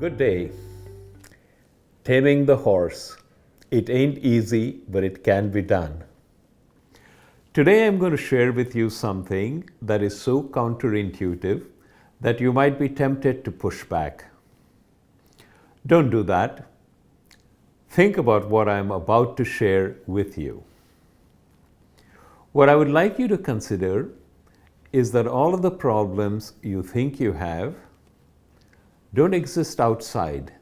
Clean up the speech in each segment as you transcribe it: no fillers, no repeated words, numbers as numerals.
Good day. Taming the horse. It ain't easy, but it can be done. Today I'm going to share with you something that is so counterintuitive that you might be tempted to push back. Don't do that. Think about what I'm about to share with you. What I would like you to consider is that all of the problems you think you have don't exist outside.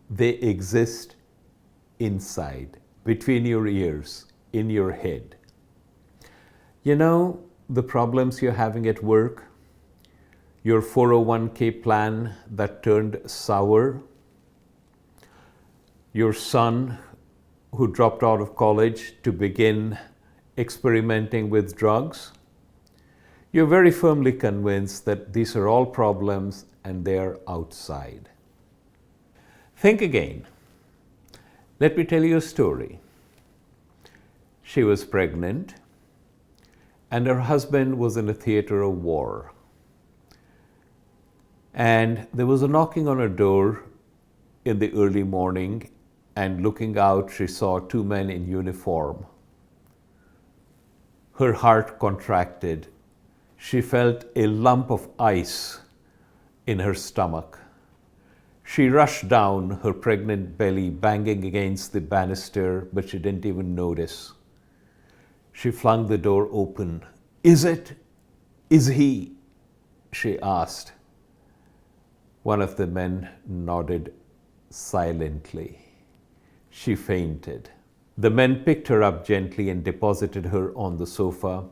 They exist inside, between your ears, in your head. You know, the problems you're having at work, your 401k plan that turned sour, your son who dropped out of college to begin experimenting with drugs. You're very firmly convinced that these are all problems and they are outside. Think again. Let me tell you a story. She was pregnant and her husband was in a theater of war. And there was a knocking on her door in the early morning, and looking out, she saw two men in uniform. Her heart contracted. She felt a lump of ice in her stomach. She rushed down, her pregnant belly banging against the banister, but she didn't even notice. She flung the door open. "Is it? Is he?" she asked. One of the men nodded silently. She fainted. The men picked her up gently and deposited her on the sofa,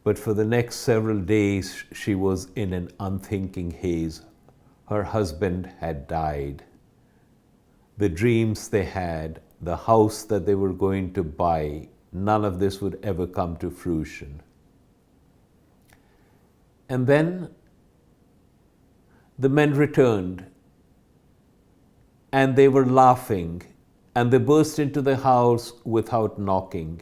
but for the next several days she was in an unthinking haze. Her husband had died. The dreams they had, the house that they were going to buy, none of this would ever come to fruition. And then the men returned, and they were laughing, and they burst into the house without knocking.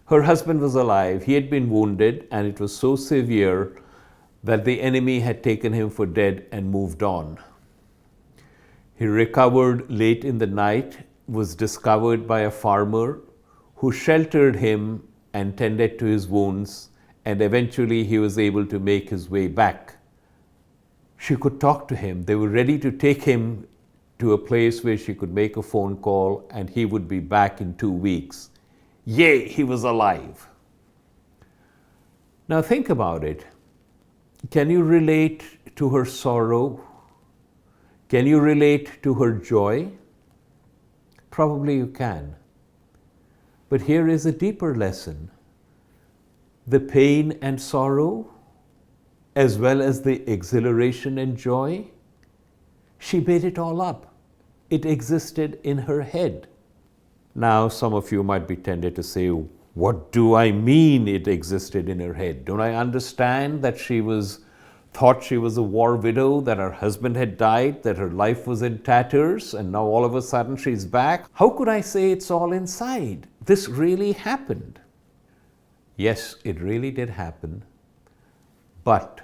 Her husband was alive. He had been wounded, and it was so severe that the enemy had taken him for dead and moved on. He recovered late in the night, was discovered by a farmer who sheltered him and tended to his wounds, and eventually he was able to make his way back. She could talk to him. They were ready to take him to a place where she could make a phone call and he would be back in 2 weeks. Yay, he was alive. Now think about it. Can you relate to her sorrow? Can you relate to her joy? Probably you can. But here is a deeper lesson. The pain and sorrow, as well as the exhilaration and joy, she made it all up. It existed in her head. Now, some of you might be tempted to say, what do I mean it existed in her head? Don't I understand that she thought she was a war widow, that her husband had died, that her life was in tatters, and now all of a sudden she's back? How could I say it's all inside? This really happened. Yes, it really did happen. But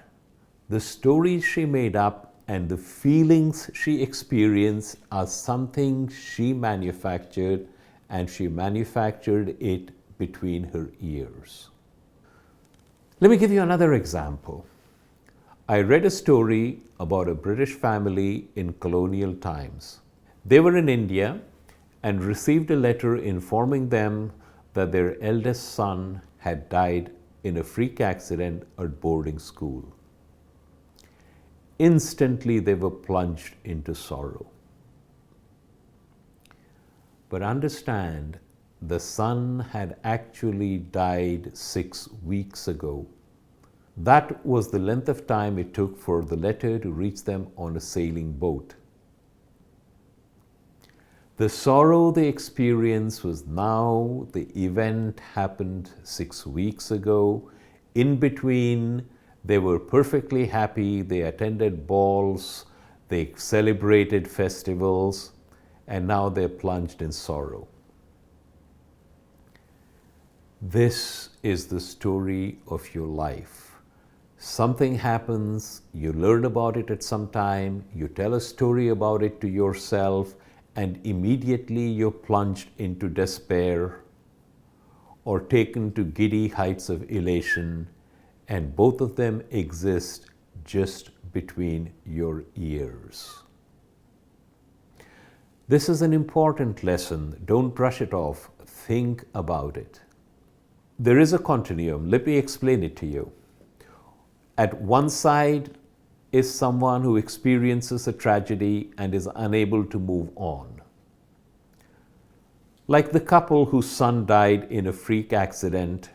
the stories she made up and the feelings she experienced are something she manufactured, and she manufactured it between her ears. Let me give you another example. I read a story about a British family in colonial times. They were in India and received a letter informing them that their eldest son had died in a freak accident at boarding school. Instantly, they were plunged into sorrow. But understand, the son had actually died 6 weeks ago. That was the length of time it took for the letter to reach them on a sailing boat. The sorrow they experienced was now. The event happened 6 weeks ago. In between, they were perfectly happy. They attended balls. They celebrated festivals. And now they're plunged in sorrow. This is the story of your life. Something happens, you learn about it at some time, you tell a story about it to yourself, and immediately you're plunged into despair or taken to giddy heights of elation, and both of them exist just between your ears. This is an important lesson. Don't brush it off. Think about it. There is a continuum. Let me explain it to you. At one side is someone who experiences a tragedy and is unable to move on. Like the couple whose son died in a freak accident,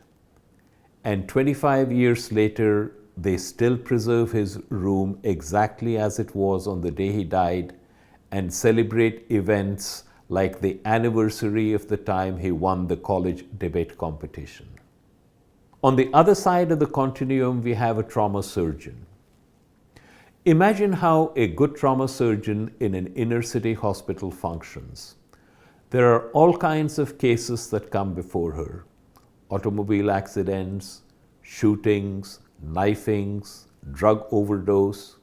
and 25 years later, they still preserve his room exactly as it was on the day he died and celebrate events like the anniversary of the time he won the college debate competition. On the other side of the continuum, we have a trauma surgeon. Imagine how a good trauma surgeon in an inner city hospital functions. There are all kinds of cases that come before her: automobile accidents, shootings, knifings, drug overdose.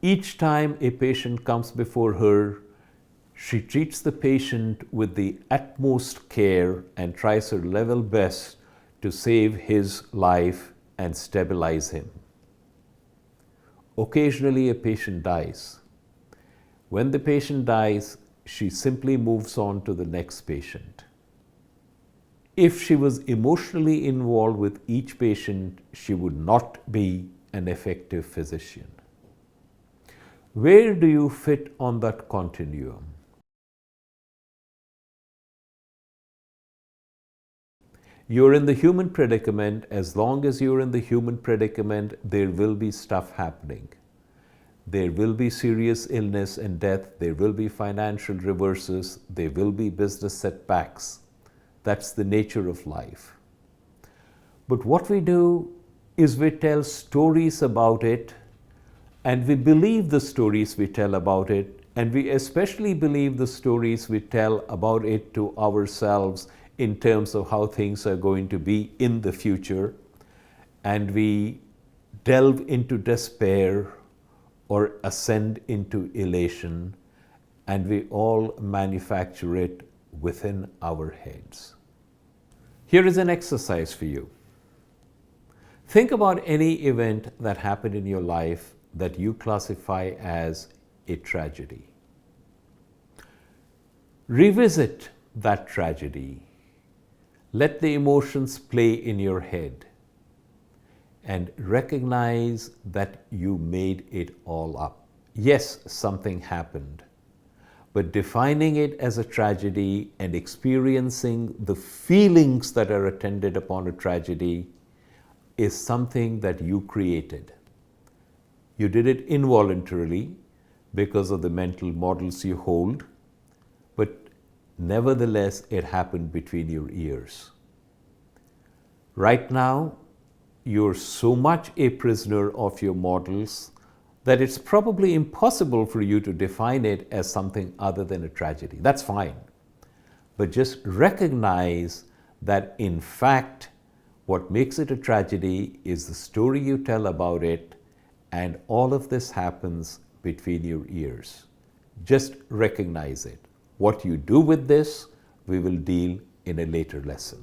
Each time a patient comes before her, she treats the patient with the utmost care and tries her level best to save his life and stabilize him. Occasionally, a patient dies. When the patient dies, she simply moves on to the next patient. If she was emotionally involved with each patient, she would not be an effective physician. Where do you fit on that continuum? You're in the human predicament. As long as you're in the human predicament, there will be stuff happening. There will be serious illness and death. There will be financial reverses. There will be business setbacks. That's the nature of life. But what we do is we tell stories about it, and we believe the stories we tell about it, and we especially believe the stories we tell about it to ourselves in terms of how things are going to be in the future, and we delve into despair or ascend into elation, and we all manufacture it within our heads. Here is an exercise for you. Think about any event that happened in your life that you classify as a tragedy. Revisit that tragedy. Let the emotions play in your head and recognize that you made it all up. Yes, something happened, but defining it as a tragedy and experiencing the feelings that are attendant upon a tragedy is something that you created. You did it involuntarily because of the mental models you hold, but nevertheless, it happened between your ears. Right now, you're so much a prisoner of your models that it's probably impossible for you to define it as something other than a tragedy. That's fine. But just recognize that in fact, what makes it a tragedy is the story you tell about it, and all of this happens between your ears. Just recognize it. What you do with this, we will deal in a later lesson.